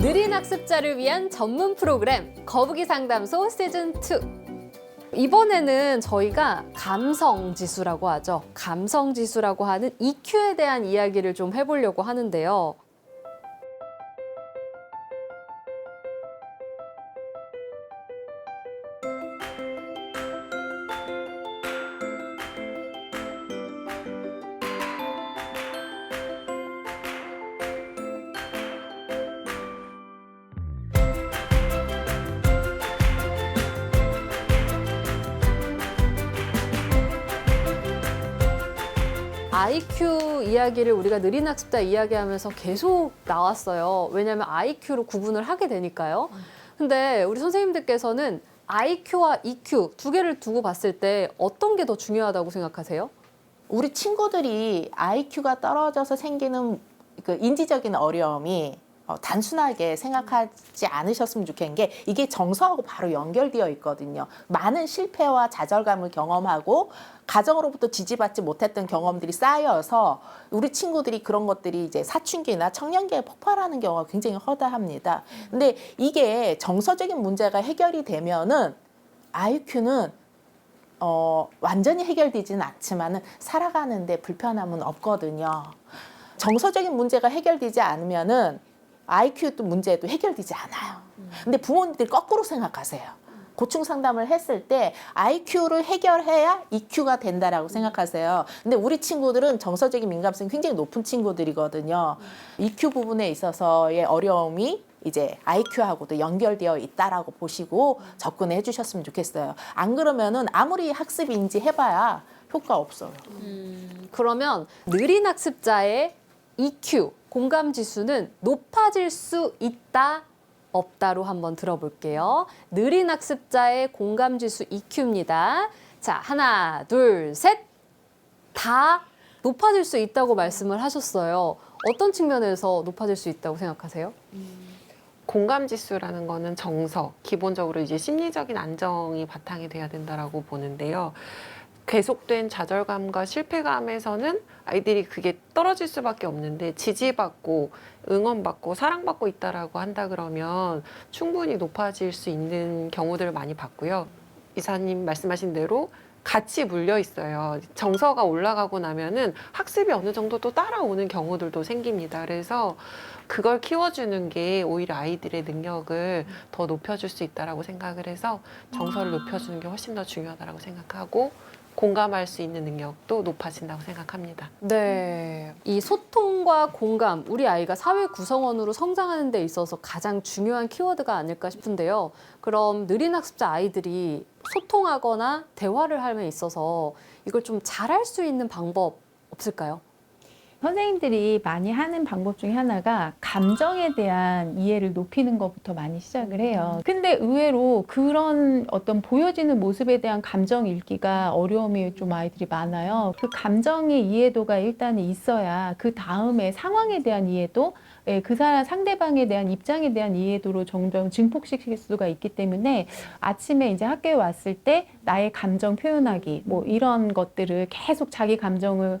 느린 학습자를 위한 전문 프로그램 거북이 상담소 시즌2. 이번에는 저희가 감성지수라고 하죠. 감성지수라고 하는 EQ에 대한 이야기를 좀 해보려고 하는데요. IQ 이야기를 우리가 느린 학습자 이야기하면서 계속 나왔어요. 왜냐하면 IQ로 구분을 하게 되니까요. 근데 우리 선생님들께서는 IQ와 EQ 두 개를 두고 봤을 때 어떤 게 더 중요하다고 생각하세요? 우리 친구들이 IQ가 떨어져서 생기는 그 인지적인 어려움이 단순하게 생각하지 않으셨으면 좋겠는 게 이게 정서하고 바로 연결되어 있거든요. 많은 실패와 좌절감을 경험하고 가정으로부터 지지받지 못했던 경험들이 쌓여서 우리 친구들이 그런 것들이 이제 사춘기나 청년기에 폭발하는 경우가 굉장히 허다합니다. 근데 이게 정서적인 문제가 해결이 되면은 IQ는 완전히 해결되지는 않지만은 살아가는데 불편함은 없거든요. 정서적인 문제가 해결되지 않으면은 IQ도 문제도 해결되지 않아요. 근데 부모님들이 거꾸로 생각하세요. 고충 상담을 했을 때 IQ를 해결해야 EQ가 된다라고 생각하세요. 근데 우리 친구들은 정서적인 민감성이 굉장히 높은 친구들이거든요. EQ 부분에 있어서의 어려움이 이제 IQ하고도 연결되어 있다라고 보시고 접근해 주셨으면 좋겠어요. 안 그러면은 아무리 학습인지 해봐야 효과 없어요. 그러면 느린 학습자의 EQ, 공감 지수는 높아질 수 있다, 없다로 한번 들어볼게요. 느린 학습자의 공감 지수 EQ입니다. 자, 하나, 둘, 셋. 다 높아질 수 있다고 말씀을 하셨어요. 어떤 측면에서 높아질 수 있다고 생각하세요? 공감 지수라는 거는 정서, 기본적으로 이제 심리적인 안정이 바탕이 돼야 된다라고 보는데요. 계속된 좌절감과 실패감에서는 아이들이 그게 떨어질 수밖에 없는데 지지받고 응원받고 사랑받고 있다라고 한다 그러면 충분히 높아질 수 있는 경우들을 많이 봤고요. 이사님 말씀하신 대로 같이 물려 있어요. 정서가 올라가고 나면은 학습이 어느 정도 또 따라오는 경우들도 생깁니다. 그래서 그걸 키워주는 게 오히려 아이들의 능력을 더 높여줄 수 있다라고 생각을 해서 정서를 높여주는 게 훨씬 더 중요하다고 생각하고 공감할 수 있는 능력도 높아진다고 생각합니다. 네. 이 소통과 공감, 우리 아이가 사회 구성원으로 성장하는 데 있어서 가장 중요한 키워드가 아닐까 싶은데요. 그럼 느린 학습자 아이들이 소통하거나 대화를 함에 있어서 이걸 좀 잘할 수 있는 방법 없을까요? 선생님들이 많이 하는 방법 중에 하나가 감정에 대한 이해를 높이는 것부터 많이 시작을 해요. 근데 의외로 그런 어떤 보여지는 모습에 대한 감정 읽기가 어려움이 좀 아이들이 많아요. 그 감정의 이해도가 일단 있어야 그 다음에 상황에 대한 이해도, 그 사람 상대방에 대한 입장에 대한 이해도로 점점 증폭시킬 수가 있기 때문에 아침에 이제 학교에 왔을 때 나의 감정 표현하기 뭐 이런 것들을 계속 자기 감정을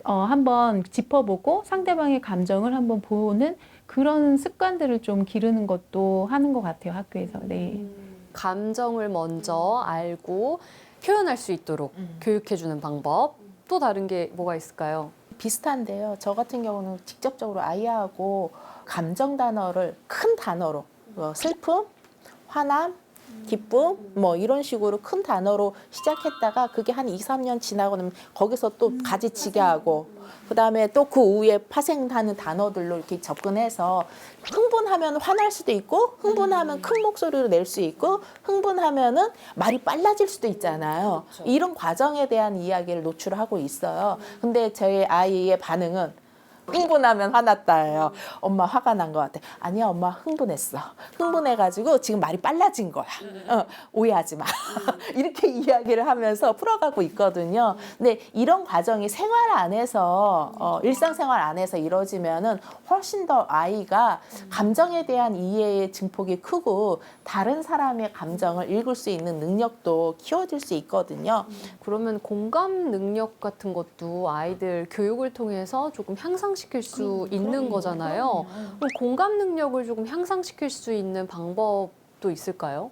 한번 짚어보고 상대방의 감정을 한번 보는 그런 습관들을 좀 기르는 것도 하는 것 같아요, 학교에서. 네. 감정을 먼저 알고 표현할 수 있도록 교육해주는 방법. 또 다른 게 뭐가 있을까요? 비슷한데요. 저 같은 경우는 직접적으로 아이하고 감정 단어를 큰 단어로 슬픔, 화남, 기쁨 뭐 이런 식으로 큰 단어로 시작했다가 그게 한 2, 3년 지나고 나면 거기서 또 가지치기 하고 그다음에 또 그 이후에 파생하는 단어들로 이렇게 접근해서 흥분하면 화날 수도 있고 흥분하면 큰 목소리로 낼 수 있고 흥분하면은 말이 빨라질 수도 있잖아요. 이런 과정에 대한 이야기를 노출하고 있어요. 근데 저희 아이의 반응은 흥분하면 화났다예요. 엄마 화가 난 것 같아. 아니야, 엄마 흥분했어. 흥분해가지고 지금 말이 빨라진 거야. 오해하지 마. 이렇게 이야기를 하면서 풀어가고 있거든요. 근데 이런 과정이 생활 안에서 일상생활 안에서 이루어지면은 훨씬 더 아이가 감정에 대한 이해의 증폭이 크고 다른 사람의 감정을 읽을 수 있는 능력도 키워질 수 있거든요. 그러면 공감 능력 같은 것도 아이들 교육을 통해서 조금 향상시키는 향상시킬 수 있는 거잖아요. 그럼 공감 능력을 조금 향상시킬 수 있는 방법도 있을까요?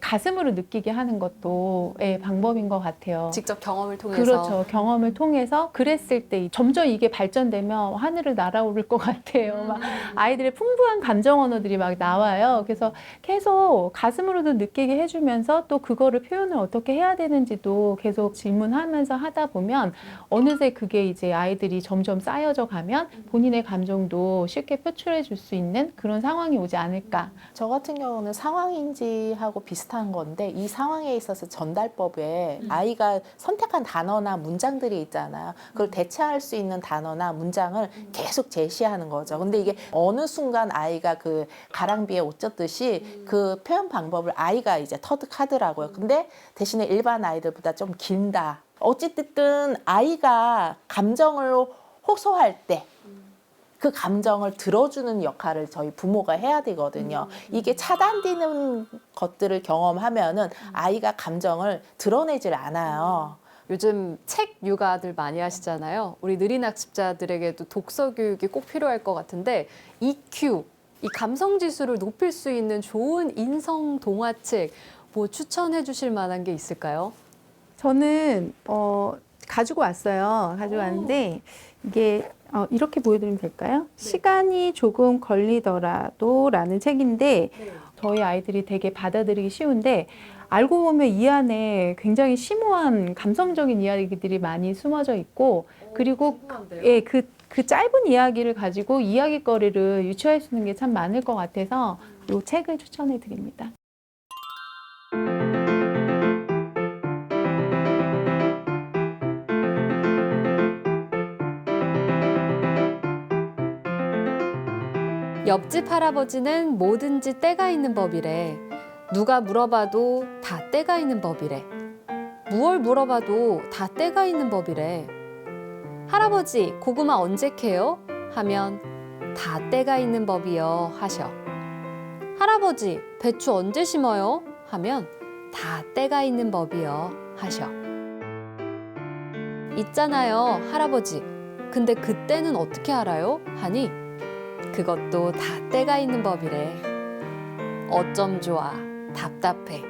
가슴으로 느끼게 하는 것도 방법인 것 같아요. 직접 경험을 통해서. 그렇죠. 경험을 통해서 그랬을 때 점점 이게 발전되면 하늘을 날아오를 것 같아요. 막 아이들의 풍부한 감정 언어들이 막 나와요. 그래서 계속 가슴으로도 느끼게 해주면서 또 그거를 표현을 어떻게 해야 되는지도 계속 질문하면서 하다 보면 어느새 그게 이제 아이들이 점점 쌓여져 가면 본인의 감정도 쉽게 표출해 줄 수 있는 그런 상황이 오지 않을까. 저 같은 경우는 상황인지하고 비슷한 건데 이 상황에 있어서 전달법에 아이가 선택한 단어나 문장들이 있잖아요. 그걸 대체할 수 있는 단어나 문장을 계속 제시하는 거죠. 근데 이게 어느 순간 아이가 그 가랑비에 옷 젖듯이 그 표현 방법을 아이가 이제 터득하더라고요. 근데 대신에 일반 아이들보다 좀 길다. 어찌됐든 아이가 감정을 호소할 때 그 감정을 들어주는 역할을 저희 부모가 해야 되거든요. 이게 차단되는 것들을 경험하면은 아이가 감정을 드러내질 않아요. 요즘 책 육아들 많이 하시잖아요. 우리 느린 학습자들에게도 독서 교육이 꼭 필요할 것 같은데 EQ, 이 감성 지수를 높일 수 있는 좋은 인성 동화책 뭐 추천해 주실 만한 게 있을까요? 저는 가지고 왔어요. 가지고 왔는데 이게 이렇게 보여드리면 될까요? 시간이 조금 걸리더라도 라는 책인데 저희 아이들이 되게 받아들이기 쉬운데 알고 보면 이 안에 굉장히 심오한 감성적인 이야기들이 많이 숨어져 있고 그리고 그 짧은 이야기를 가지고 이야기거리를 유추할 수 있는 게 참 많을 것 같아서 이 책을 추천해 드립니다. 옆집 할아버지는 뭐든지 때가 있는 법이래. 누가 물어봐도 다 때가 있는 법이래. 무얼 물어봐도 다 때가 있는 법이래. 할아버지, 고구마 언제 캐요? 하면 다 때가 있는 법이요 하셔. 할아버지, 배추 언제 심어요? 하면 다 때가 있는 법이요 하셔. 있잖아요, 할아버지. 근데 그때는 어떻게 알아요? 하니 그것도 다 때가 있는 법이래. 어쩜 좋아, 답답해.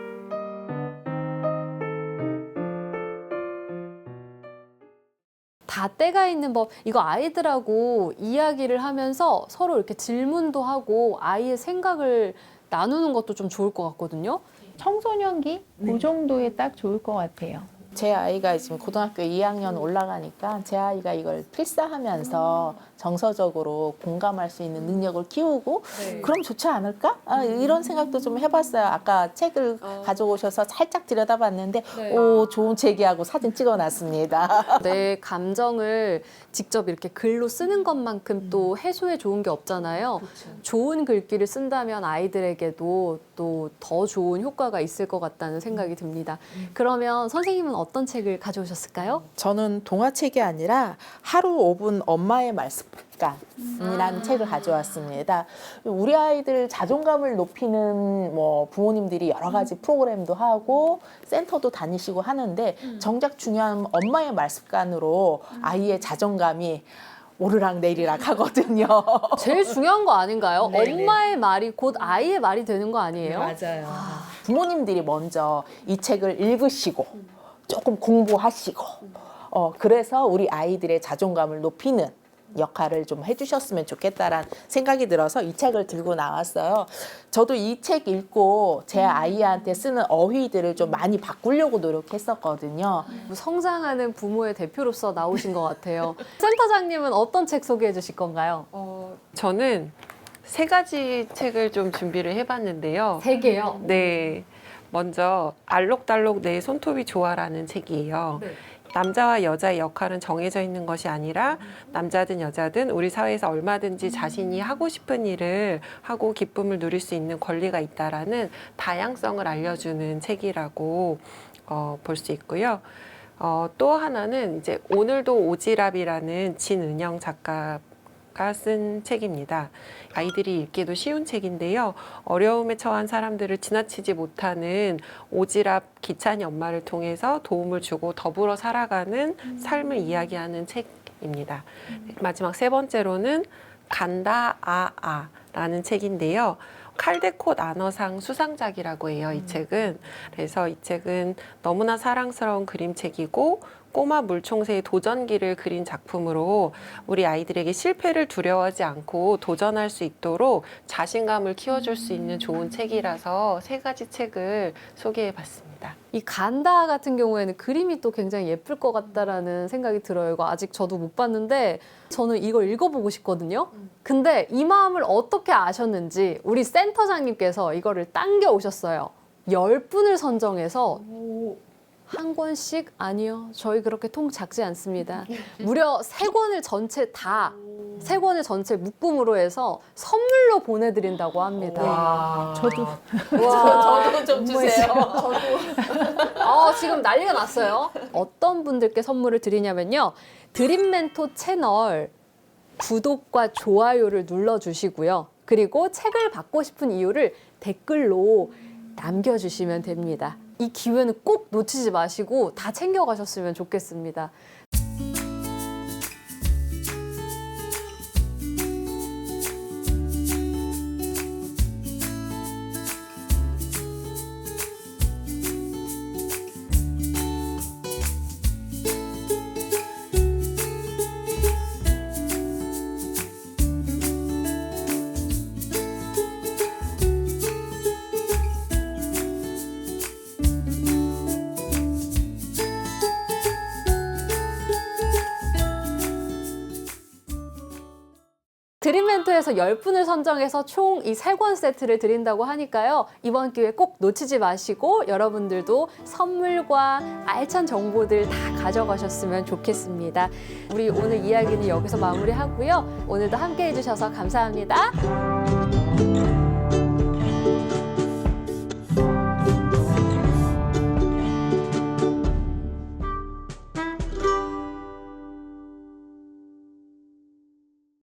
다 때가 있는 법, 이거 아이들하고 이야기를 하면서 서로 이렇게 질문도 하고 아이의 생각을 나누는 것도 좀 좋을 것 같거든요. 청소년기 그 정도에 딱 좋을 것 같아요. 제 아이가 지금 고등학교 2학년 올라가니까 제 아이가 이걸 필사하면서 정서적으로 공감할 수 있는 능력을 키우고 그럼 좋지 않을까? 이런 생각도 좀 해봤어요. 아까 책을 가져오셔서 살짝 들여다봤는데 오 좋은 책이하고 사진 찍어놨습니다. 내 감정을 직접 이렇게 글로 쓰는 것만큼 또 해소에 좋은 게 없잖아요. 좋은 글귀를 쓴다면 아이들에게도 또 더 좋은 효과가 있을 것 같다는 생각이 듭니다. 그러면 선생님은 어떤 책을 가져오셨을까요? 저는 동화책이 아니라 하루 5분 엄마의 말습관이라는 책을 가져왔습니다. 우리 아이들 자존감을 높이는 뭐 부모님들이 여러 가지 프로그램도 하고 센터도 다니시고 하는데 정작 중요한 엄마의 말습관으로 아이의 자존감이 오르락 내리락 하거든요. 제일 중요한 거 아닌가요? 엄마의 말이 곧 아이의 말이 되는 거 아니에요? 맞아요. 부모님들이 먼저 이 책을 읽으시고 조금 공부하시고 그래서 우리 아이들의 자존감을 높이는 역할을 좀 해주셨으면 좋겠다라는 생각이 들어서 이 책을 들고 나왔어요. 저도 이 책 읽고 제 아이한테 쓰는 어휘들을 좀 많이 바꾸려고 노력했었거든요. 성장하는 부모의 대표로서 나오신 것 같아요. 센터장님은 어떤 책 소개해 주실 건가요? 저는 세 가지 책을 좀 준비를 해봤는데요. 세 개요. 네. 먼저 알록달록 내 손톱이 좋아라는 책이에요. 네. 남자와 여자의 역할은 정해져 있는 것이 아니라 남자든 여자든 우리 사회에서 얼마든지 자신이 하고 싶은 일을 하고 기쁨을 누릴 수 있는 권리가 있다라는 다양성을 알려주는 책이라고 볼 수 있고요. 또 하나는 이제 오늘도 오지랖이라는 진은영 작가가 쓴 책입니다. 아이들이 읽기도 쉬운 책인데요. 어려움에 처한 사람들을 지나치지 못하는 오지랖 기찬이 엄마를 통해서 도움을 주고 더불어 살아가는 삶을 이야기하는 책입니다. 마지막 세 번째로는 간다 라는 책인데요. 칼데콧 안어상 수상작이라고 해요, 이 책은. 그래서 이 책은 너무나 사랑스러운 그림책이고 꼬마 물총새의 도전기를 그린 작품으로 우리 아이들에게 실패를 두려워하지 않고 도전할 수 있도록 자신감을 키워줄 수 있는 좋은 책이라서 세 가지 책을 소개해봤습니다. 이 간다 같은 경우에는 그림이 또 굉장히 예쁠 것 같다라는 생각이 들어요. 이거 아직 저도 못 봤는데 저는 이걸 읽어보고 싶거든요. 근데 이 마음을 어떻게 아셨는지 우리 센터장님께서 이거를 당겨 오셨어요. 10분을 선정해서 한 권씩? 아니요. 저희 그렇게 통 작지 않습니다. 무려 3권을 전체 다, 3권을 전체 묶음으로 해서 선물로 보내드린다고 합니다. 저도 저도 좀 주세요. 지금 난리가 났어요. 어떤 분들께 선물을 드리냐면요. 드림멘토 채널 구독과 좋아요를 눌러주시고요. 그리고 책을 받고 싶은 이유를 댓글로 남겨주시면 됩니다. 이 기회는 꼭 놓치지 마시고 다 챙겨가셨으면 좋겠습니다. 드림멘토에서 10분을 선정해서 총 이 3권 세트를 드린다고 하니까요. 이번 기회 꼭 놓치지 마시고 여러분들도 선물과 알찬 정보들 다 가져가셨으면 좋겠습니다. 우리 오늘 이야기는 여기서 마무리하고요. 오늘도 함께 해주셔서 감사합니다.